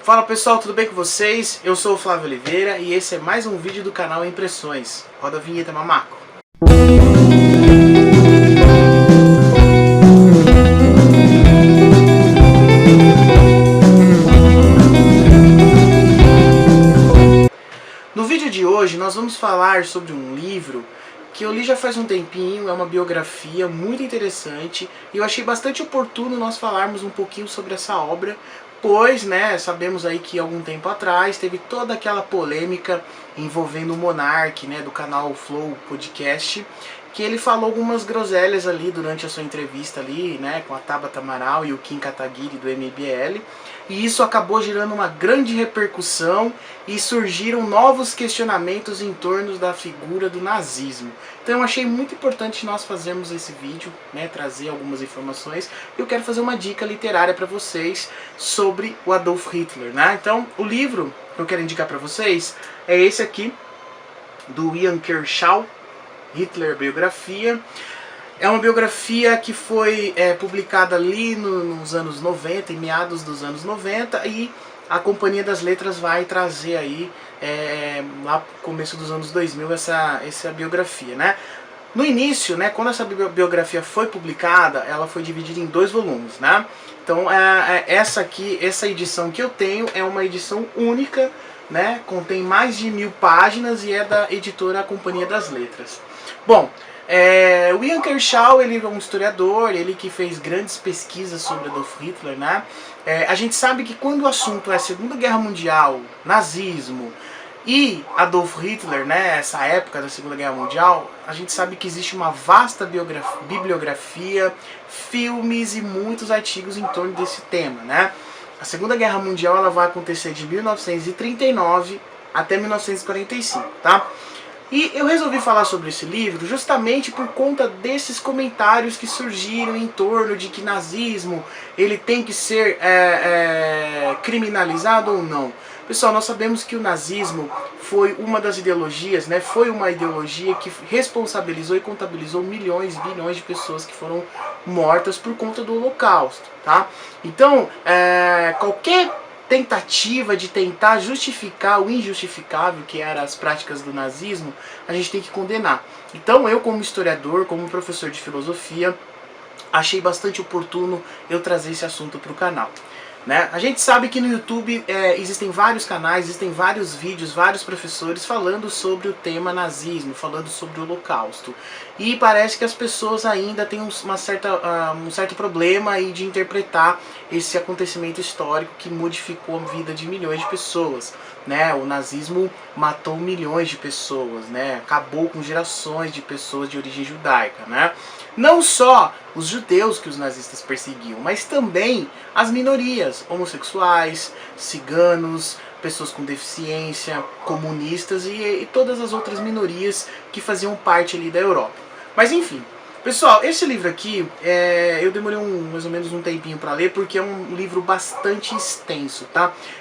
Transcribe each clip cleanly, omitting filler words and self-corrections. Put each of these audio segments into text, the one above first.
Fala pessoal, tudo bem com vocês? Eu sou o Flávio Oliveira e esse é mais um vídeo do canal Impressões. Roda a vinheta, mamaco. No vídeo de hoje nós vamos falar sobre um livro que eu li já faz um tempinho, é uma biografia muito interessante e eu achei bastante oportuno nós falarmos um pouquinho sobre essa obra, pois, sabemos aí que algum tempo atrás teve toda aquela polêmica envolvendo o Monark, do canal Flow Podcast, que ele falou algumas groselhas ali durante a sua entrevista ali, com a Tabata Amaral e o Kim Kataguiri do MBL, e isso acabou gerando uma grande repercussão e surgiram novos questionamentos em torno da figura do nazismo. Então eu achei muito importante nós fazermos esse vídeo, trazer algumas informações. Eu quero fazer uma dica literária para vocês sobre o Adolf Hitler, Então o livro que eu quero indicar para vocês é esse aqui, do Ian Kershaw, Hitler Biografia. É uma biografia que foi publicada ali nos anos 90, em meados dos anos 90, e a Companhia das Letras vai trazer aí, lá no começo dos anos 2000, essa biografia, No início, quando essa biografia foi publicada, ela foi dividida em 2 volumes, Então, essa edição que eu tenho é uma edição única, Contém mais de 1000 páginas e é da editora Companhia das Letras. Bom, o Ian Kershaw, ele é um historiador, ele que fez grandes pesquisas sobre Adolf Hitler, A gente sabe que quando o assunto é Segunda Guerra Mundial, nazismo e Adolf Hitler, essa época da Segunda Guerra Mundial, a gente sabe que existe uma vasta bibliografia, filmes e muitos artigos em torno desse tema, A Segunda Guerra Mundial ela vai acontecer de 1939 até 1945, E eu resolvi falar sobre esse livro justamente por conta desses comentários que surgiram em torno de que nazismo ele tem que ser criminalizado ou não. Pessoal, nós sabemos que o nazismo foi uma das ideologias, foi uma ideologia que responsabilizou e contabilizou milhões, bilhões de pessoas que foram mortas por conta do Holocausto, Então, qualquer tentativa de tentar justificar o injustificável, que eram as práticas do nazismo, a gente tem que condenar. Então eu, como historiador, como professor de filosofia, achei bastante oportuno eu trazer esse assunto para o canal. A gente sabe que no YouTube existem vários canais, existem vários vídeos, vários professores falando sobre o tema nazismo, falando sobre o Holocausto. E parece que as pessoas ainda têm um certo problema aí de interpretar esse acontecimento histórico que modificou a vida de milhões de pessoas. O nazismo matou milhões de pessoas, acabou com gerações de pessoas de origem judaica, Não só os judeus que os nazistas perseguiam, mas também as minorias, homossexuais, ciganos, pessoas com deficiência, comunistas e todas as outras minorias que faziam parte ali da Europa. Mas enfim, pessoal, esse livro aqui, eu demorei mais ou menos um tempinho para ler, porque é um livro bastante extenso,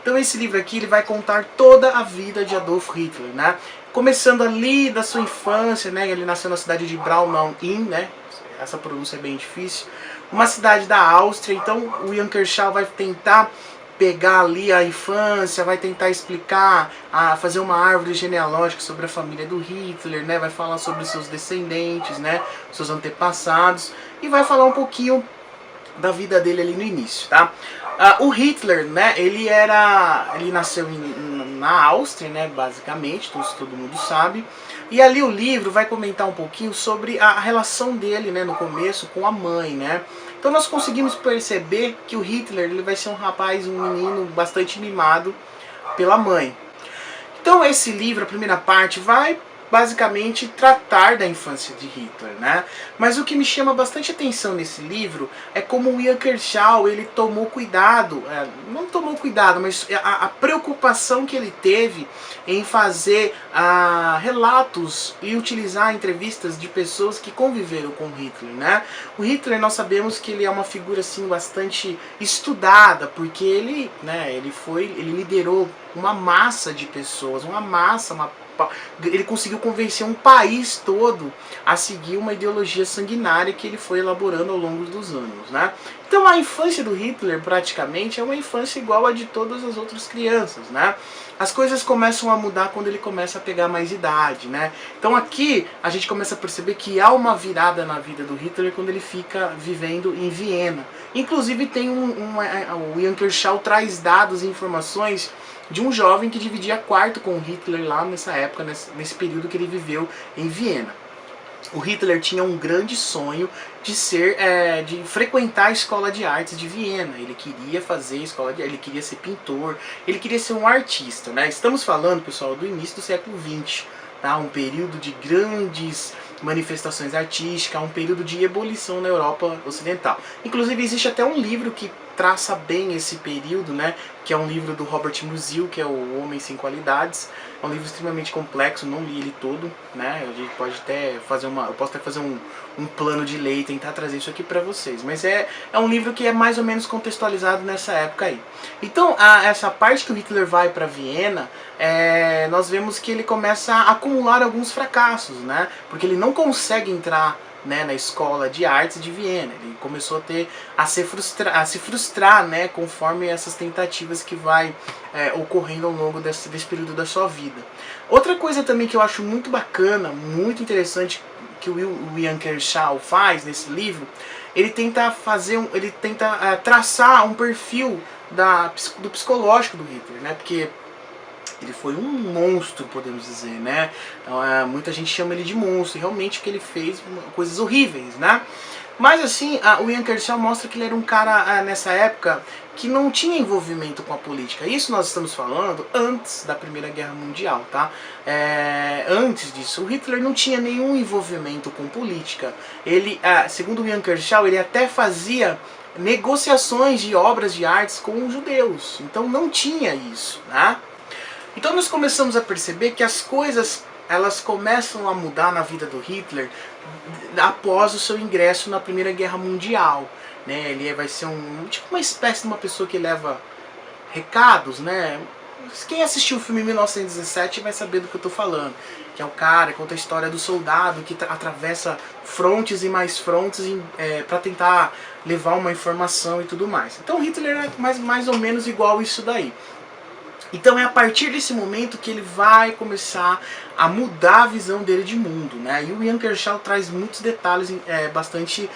Então esse livro aqui ele vai contar toda a vida de Adolf Hitler, Começando ali da sua infância, ele nasceu na cidade de Braunau am Inn, essa pronúncia é bem difícil, uma cidade da Áustria. Então o Ian Kershaw vai tentar pegar ali a infância, vai tentar explicar, fazer uma árvore genealógica sobre a família do Hitler, vai falar sobre seus descendentes, seus antepassados, e vai falar um pouquinho da vida dele ali no início, O Hitler, ele nasceu na Áustria, basicamente, então isso todo mundo sabe. E ali o livro vai comentar um pouquinho sobre a relação dele, no começo, com a mãe, Então nós conseguimos perceber que o Hitler ele vai ser um menino bastante mimado pela mãe. Então esse livro, a primeira parte, vai basicamente tratar da infância de Hitler, Mas o que me chama bastante atenção nesse livro é como o Ian Kershaw ele tomou cuidado, não tomou cuidado, mas a preocupação que ele teve em fazer relatos e utilizar entrevistas de pessoas que conviveram com Hitler, O Hitler nós sabemos que ele é uma figura assim bastante estudada, porque ele liderou uma massa de pessoas, uma ele conseguiu convencer um país todo a seguir uma ideologia sanguinária que ele foi elaborando ao longo dos anos, né? Então a infância do Hitler praticamente é uma infância igual a de todas as outras crianças, né? As coisas começam a mudar quando ele começa a pegar mais idade, né? Então aqui a gente começa a perceber que há uma virada na vida do Hitler quando ele fica vivendo em Viena. Inclusive tem o Ian Kershaw traz dados e informações de um jovem que dividia quarto com o Hitler lá nessa época, nesse período que ele viveu em Viena. O Hitler tinha um grande sonho de de frequentar a escola de artes de Viena. Ele queria fazer ele queria ser pintor, ele queria ser um artista, né? Estamos falando, pessoal, do início do século XX, tá? Um período de grandes manifestações artísticas, um período de ebulição na Europa Ocidental. Inclusive existe até um livro que traça bem esse período, né? Que é um livro do Robert Musil, que é O Homem Sem Qualidades. É um livro extremamente complexo, não li ele todo, né? A gente pode até fazer eu posso até fazer um plano de ler e tentar trazer isso aqui para vocês. Mas é um livro que é mais ou menos contextualizado nessa época aí. Então, essa parte que o Hitler vai para Viena, nós vemos que ele começa a acumular alguns fracassos, né? Porque ele não consegue entrar, né, na escola de artes de Viena. Ele começou a se frustrar, né, conforme essas tentativas que vai ocorrendo ao longo desse período da sua vida. Outra coisa também que eu acho muito bacana, muito interessante, que o Ian Kershaw faz nesse livro, ele tenta traçar um perfil do psicológico do Hitler, né, porque ele foi um monstro, podemos dizer, né? Muita gente chama ele de monstro, realmente que ele fez coisas horríveis, né? Mas assim, o Ian Kershaw mostra que ele era um cara, nessa época, que não tinha envolvimento com a política. Isso nós estamos falando antes da Primeira Guerra Mundial, tá? Antes disso, o Hitler não tinha nenhum envolvimento com política. Ele, segundo o Ian Kershaw, ele até fazia negociações de obras de artes com os judeus. Então não tinha isso, né? Então nós começamos a perceber que as coisas elas começam a mudar na vida do Hitler após o seu ingresso na Primeira Guerra Mundial, né? Ele vai ser tipo uma espécie de uma pessoa que leva recados, né? Quem assistiu o filme 1917 vai saber do que eu estou falando, que é o cara que conta a história do soldado que atravessa frontes e mais frontes para tentar levar uma informação e tudo mais. Então Hitler é mais ou menos igual isso daí. Então é a partir desse momento que ele vai começar a mudar a visão dele de mundo, né? E o Ian Kershaw traz muitos detalhes bastante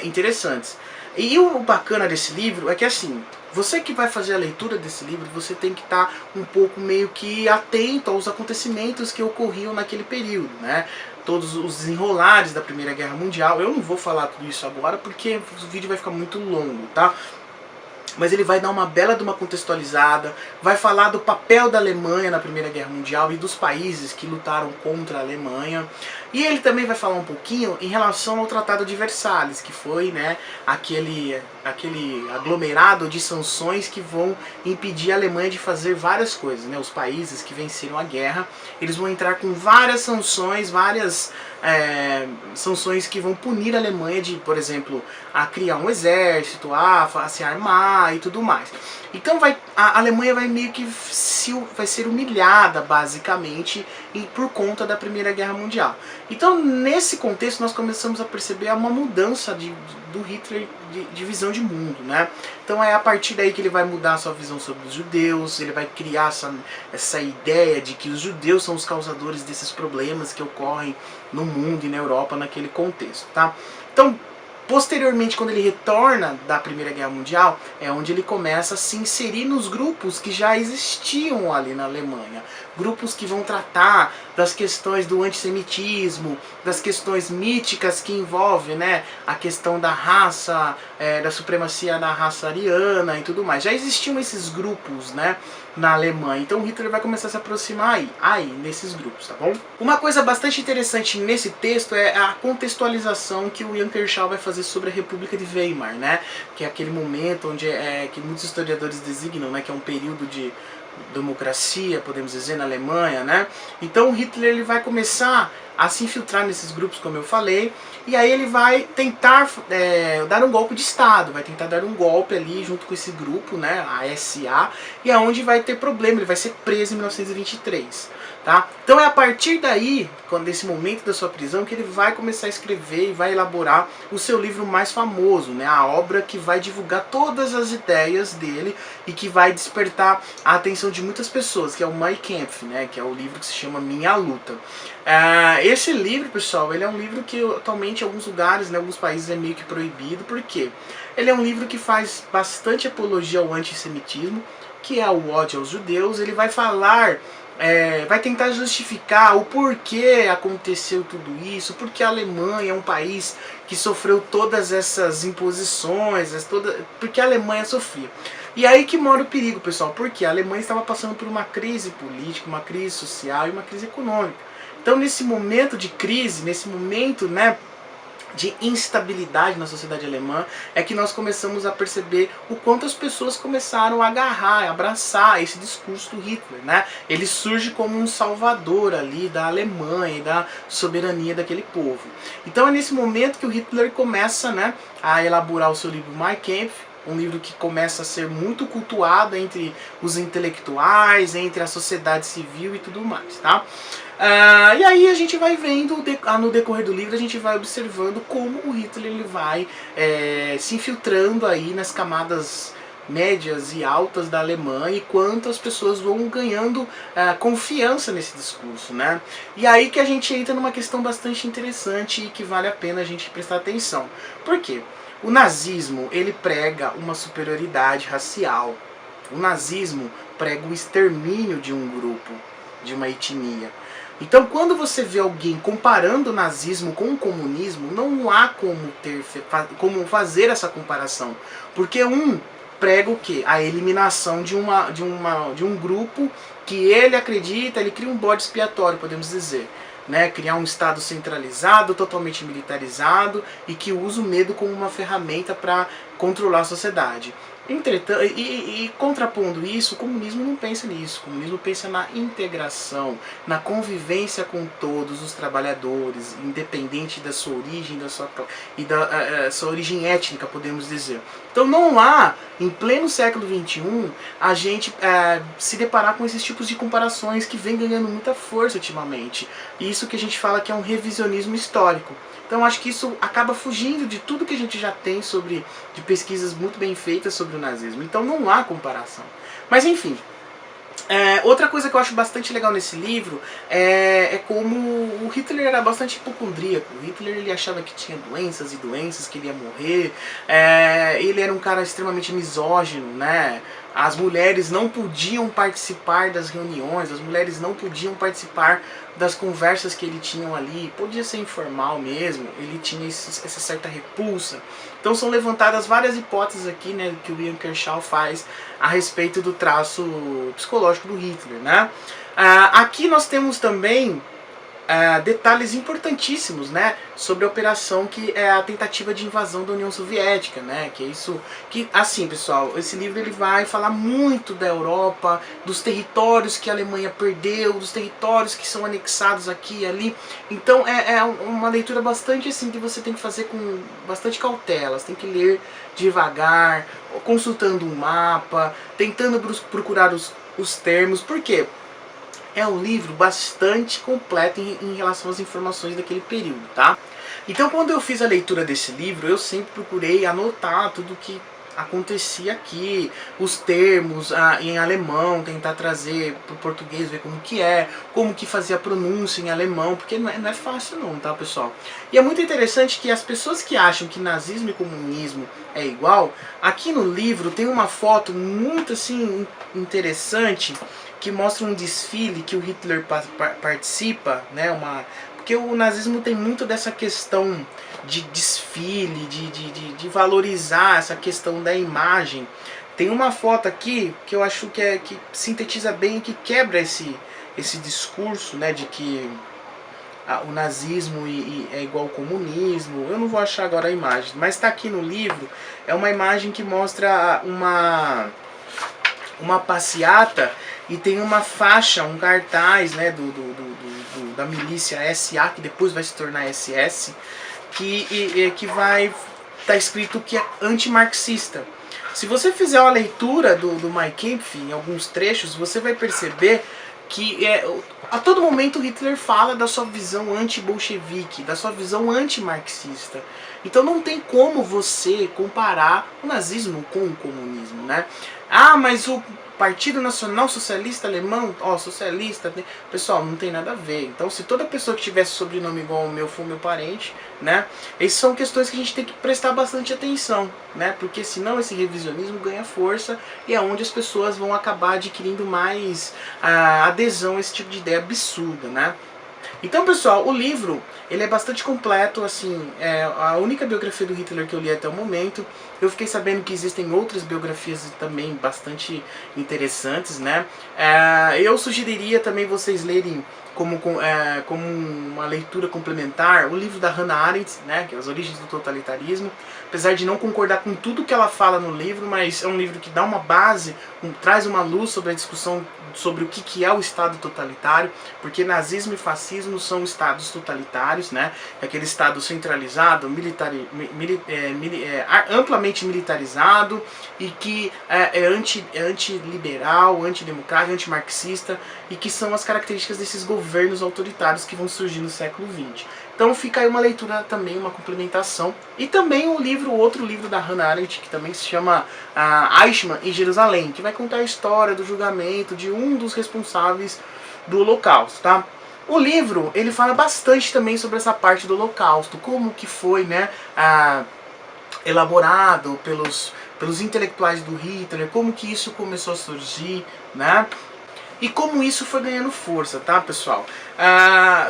interessantes. E o bacana desse livro é que assim, você que vai fazer a leitura desse livro, você tem que estar um pouco meio que atento aos acontecimentos que ocorriam naquele período, né? Todos os desenrolares da Primeira Guerra Mundial. Eu não vou falar tudo isso agora porque o vídeo vai ficar muito longo, tá? Mas ele vai dar uma bela de uma contextualizada, vai falar do papel da Alemanha na Primeira Guerra Mundial e dos países que lutaram contra a Alemanha. E ele também vai falar um pouquinho em relação ao Tratado de Versalhes, que foi, né, aquele aglomerado de sanções que vão impedir a Alemanha de fazer várias coisas, né? Os países que venceram a guerra, eles vão entrar com várias sanções, sanções que vão punir a Alemanha de, por exemplo, a criar um exército, a se armar e tudo mais. Então a Alemanha vai meio que vai ser humilhada, basicamente, por conta da Primeira Guerra Mundial. Então, nesse contexto, nós começamos a perceber uma mudança do Hitler de visão de mundo, né? Então é a partir daí que ele vai mudar a sua visão sobre os judeus, ele vai criar essa ideia de que os judeus são os causadores desses problemas que ocorrem no mundo e na Europa naquele contexto, tá? Então, posteriormente, quando ele retorna da Primeira Guerra Mundial, é onde ele começa a se inserir nos grupos que já existiam ali na Alemanha. Grupos que vão tratar das questões do antissemitismo, das questões míticas que envolvem, né, a questão da raça, da supremacia da raça ariana e tudo mais. Já existiam esses grupos, né, na Alemanha. Então Hitler vai começar a se aproximar aí nesses grupos, tá bom? Uma coisa bastante interessante nesse texto é a contextualização que o Ian Kershaw vai fazer sobre a República de Weimar, né? Que é aquele momento onde que muitos historiadores designam, né, que é um período de democracia, podemos dizer, na Alemanha, né? Então Hitler ele vai começar a se infiltrar nesses grupos, como eu falei, e aí ele vai tentar dar um golpe de Estado, vai tentar dar um golpe ali junto com esse grupo, né, a SA, e é onde vai ter problema, ele vai ser preso em 1923. Tá? Então é a partir daí, desse momento da sua prisão, que ele vai começar a escrever e vai elaborar o seu livro mais famoso, né? A obra que vai divulgar todas as ideias dele e que vai despertar a atenção de muitas pessoas, que é o Mein Kampf, né? Que é o livro que se chama Minha Luta. Esse livro, pessoal, ele é um livro que atualmente em alguns lugares, em alguns países é meio que proibido. Por quê? Ele é um livro que faz bastante apologia ao antissemitismo, que é o ódio aos judeus. Ele vai falar... vai tentar justificar o porquê aconteceu tudo isso, porque a Alemanha é um país que sofreu todas essas imposições, porque a Alemanha sofria. E aí que mora o perigo, pessoal, porque a Alemanha estava passando por uma crise política, uma crise social e uma crise econômica. Então nesse momento de crise, nesse momento, né, de instabilidade na sociedade alemã, é que nós começamos a perceber o quanto as pessoas começaram a agarrar, a abraçar esse discurso do Hitler, né? Ele surge como um salvador ali da Alemanha e da soberania daquele povo. Então é nesse momento que o Hitler começa, né, a elaborar o seu livro Mein Kampf, um livro que começa a ser muito cultuado entre os intelectuais, entre a sociedade civil e tudo mais, tá? E aí a gente vai vendo, no decorrer do livro, a gente vai observando como o Hitler ele vai se infiltrando aí nas camadas médias e altas da Alemanha e quanto as pessoas vão ganhando confiança nesse discurso, né? E aí que a gente entra numa questão bastante interessante e que vale a pena a gente prestar atenção. Por quê? O nazismo, ele prega uma superioridade racial. O nazismo prega o extermínio de um grupo, de uma etnia. Então, quando você vê alguém comparando o nazismo com o comunismo, não há como fazer essa comparação. Porque um prega o quê? A eliminação de um grupo que ele acredita, ele cria um bode expiatório, podemos dizer. Né, criar um Estado centralizado, totalmente militarizado e que usa o medo como uma ferramenta para controlar a sociedade. Entretanto, contrapondo isso, o comunismo não pensa nisso. O comunismo pensa na integração, na convivência com todos os trabalhadores, independente da sua origem da sua origem étnica, podemos dizer. Então não há, em pleno século XXI, a gente se deparar com esses tipos de comparações que vem ganhando muita força ultimamente. E isso que a gente fala que é um revisionismo histórico. Então acho que isso acaba fugindo de tudo que a gente já tem de pesquisas muito bem feitas sobre o nazismo. Então não há comparação. Mas enfim, outra coisa que eu acho bastante legal nesse livro é como o Hitler era bastante hipocondríaco. O Hitler ele achava que tinha doenças e doenças, que ele ia morrer. Ele era um cara extremamente misógino, né? As mulheres não podiam participar das reuniões, as mulheres não podiam participar das conversas que ele tinha ali. Podia ser informal mesmo, ele tinha essa certa repulsa. Então são levantadas várias hipóteses aqui, né, que o Ian Kershaw faz a respeito do traço psicológico do Hitler, né? Aqui nós temos também detalhes importantíssimos, né, sobre a operação que é a tentativa de invasão da União Soviética, né, que é isso que, assim, pessoal, esse livro ele vai falar muito da Europa, dos territórios que a Alemanha perdeu, dos territórios que são anexados aqui e ali. Então é uma leitura bastante assim que você tem que fazer com bastante cautela, você tem que ler devagar, consultando um mapa, tentando procurar os termos. Por quê? É um livro bastante completo em relação às informações daquele período, tá? Então quando eu fiz a leitura desse livro, eu sempre procurei anotar tudo que acontecia aqui, os termos em alemão, tentar trazer para o português, ver como que fazia a pronúncia em alemão, porque não é fácil não, tá, pessoal? E é muito interessante que as pessoas que acham que nazismo e comunismo é igual, aqui no livro tem uma foto muito assim interessante, que mostra um desfile que o Hitler participa, né? Porque o nazismo tem muito dessa questão de desfile, de valorizar essa questão da imagem. Tem uma foto aqui que eu acho que sintetiza bem, que quebra esse discurso, né, de que o nazismo é igual ao comunismo. Eu não vou achar agora a imagem, mas está aqui no livro. É uma imagem que mostra uma passeata e tem uma faixa, um cartaz, né, da milícia SA, que depois vai se tornar SS, que vai estar escrito que é antimarxista. Se você fizer uma leitura do Mein Kampf, em alguns trechos, você vai perceber que a todo momento Hitler fala da sua visão anti-bolchevique, da sua visão anti-marxista. Então não tem como você comparar o nazismo com o comunismo, né? Ah, mas o Partido Nacional Socialista Alemão, socialista, pessoal, não tem nada a ver. Então, se toda pessoa que tivesse sobrenome igual ao meu for meu parente, né? Essas são questões que a gente tem que prestar bastante atenção, né? Porque senão esse revisionismo ganha força e é onde as pessoas vão acabar adquirindo mais adesão a esse tipo de ideia absurda, né? Então, pessoal, o livro ele é bastante completo, assim, é a única biografia do Hitler que eu li até o momento. Eu fiquei sabendo que existem outras biografias também bastante interessantes, né? Eu sugeriria também vocês lerem como uma leitura complementar o livro da Hannah Arendt, né, que é As Origens do Totalitarismo. Apesar de não concordar com tudo que ela fala no livro, mas é um livro que dá uma base, traz uma luz sobre a discussão sobre o que é o Estado totalitário, porque nazismo e fascismo são estados totalitários, né? Aquele Estado centralizado, amplamente militarizado e que é antiliberal, antidemocrático, antimarxista, e que são as características desses governos autoritários que vão surgir no século XX. Então fica aí uma leitura também, uma complementação. E também outro livro da Hannah Arendt, que também se chama Eichmann em Jerusalém, que vai contar a história do julgamento de um dos responsáveis do Holocausto, tá? O livro, ele fala bastante também sobre essa parte do Holocausto, como que foi, né, elaborado pelos intelectuais do Hitler, como que isso começou a surgir, né? E como isso foi ganhando força, tá, pessoal?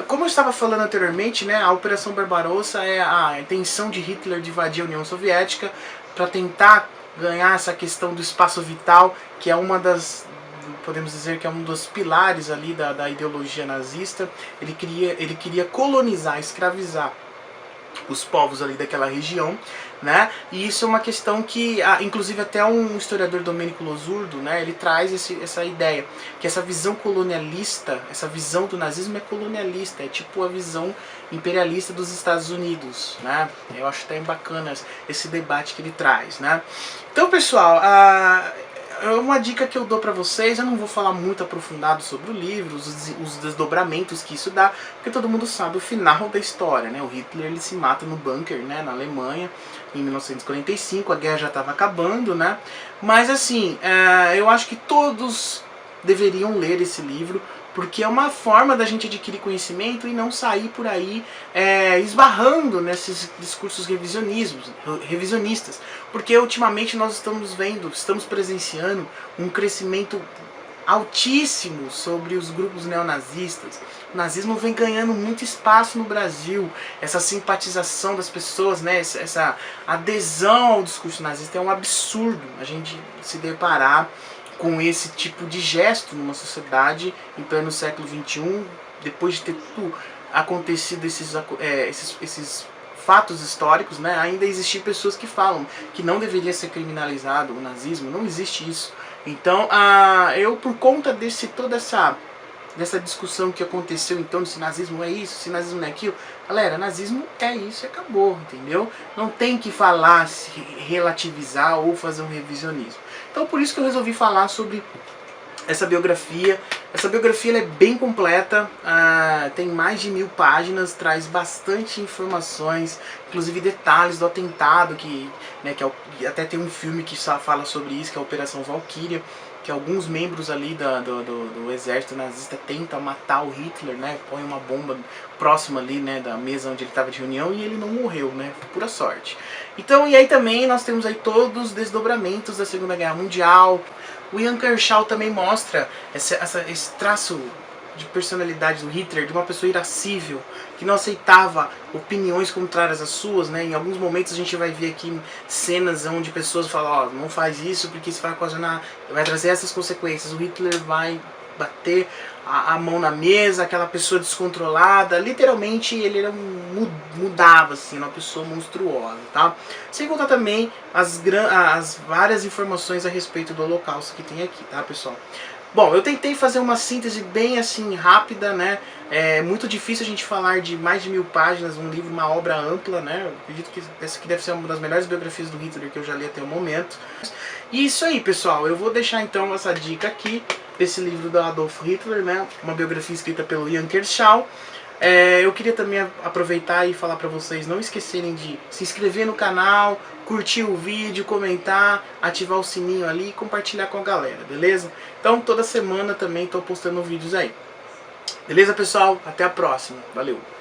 Como eu estava falando anteriormente, né, a Operação Barbarossa é a intenção de Hitler de invadir a União Soviética para tentar ganhar essa questão do espaço vital, que é uma das, podemos dizer que é um dos pilares ali da ideologia nazista. Ele queria colonizar, escravizar os povos ali daquela região, né? E isso é uma questão que, inclusive até um historiador, Domenico Losurdo, né, ele traz essa ideia, que essa visão colonialista, essa visão do nazismo é colonialista, é tipo a visão imperialista dos Estados Unidos, né? Eu acho até bacana esse debate que ele traz, né? Então, pessoal, uma dica que eu dou pra vocês, eu não vou falar muito aprofundado sobre o livro, os desdobramentos que isso dá, porque todo mundo sabe o final da história, né? O Hitler, ele se mata no bunker, né, na Alemanha, em 1945, a guerra já estava acabando, né? Mas assim, eu acho que todos deveriam ler esse livro, porque é uma forma da gente adquirir conhecimento e não sair por aí esbarrando nesses discursos revisionistas. Porque ultimamente nós estamos presenciando um crescimento altíssimo sobre os grupos neonazistas. O nazismo vem ganhando muito espaço no Brasil. Essa simpatização das pessoas, né, essa adesão ao discurso nazista é um absurdo a gente se deparar com esse tipo de gesto numa sociedade em pleno século XXI, depois de ter tudo acontecido, esses fatos históricos, né, ainda existem pessoas que falam que não deveria ser criminalizado o nazismo. Não existe isso. Então, eu, por conta dessa discussão que aconteceu, então, se nazismo é isso, se nazismo não é aquilo, galera, nazismo é isso e acabou, entendeu? Não tem que falar, se relativizar ou fazer um revisionismo. Então, por isso que eu resolvi falar sobre essa biografia. Essa biografia ela é bem completa, tem mais de 1000 páginas, traz bastante informações, inclusive detalhes do atentado, até tem um filme que só fala sobre isso, que é a Operação Valkyria, que alguns membros ali do exército nazista tentam matar o Hitler, né, põe uma bomba próxima ali, né, da mesa onde ele estava de reunião, e ele não morreu, né, pura sorte. Então, e aí também nós temos aí todos os desdobramentos da Segunda Guerra Mundial. O Ian Kershaw também mostra esse traço de personalidade do Hitler, de uma pessoa irascível, que não aceitava opiniões contrárias às suas, né? Em alguns momentos a gente vai ver aqui cenas onde pessoas falam, não faz isso porque isso vai ocasionar, vai trazer essas consequências. O Hitler vai bater a mão na mesa, aquela pessoa descontrolada, literalmente ele mudava, assim, uma pessoa monstruosa, tá? Sem contar também as várias informações a respeito do Holocausto que tem aqui, tá, pessoal? Bom, eu tentei fazer uma síntese bem assim rápida, né? É muito difícil a gente falar de mais de 1000 páginas, um livro, uma obra ampla, né? Eu acredito que essa aqui deve ser uma das melhores biografias do Hitler que eu já li até o momento. E isso aí, pessoal. Eu vou deixar então essa dica aqui desse livro do Adolf Hitler, né? Uma biografia escrita pelo Ian Kershaw. Eu queria também aproveitar e falar para vocês não esquecerem de se inscrever no canal, curtir o vídeo, comentar, ativar o sininho ali e compartilhar com a galera, beleza? Então toda semana também estou postando vídeos aí. Beleza, pessoal? Até a próxima. Valeu!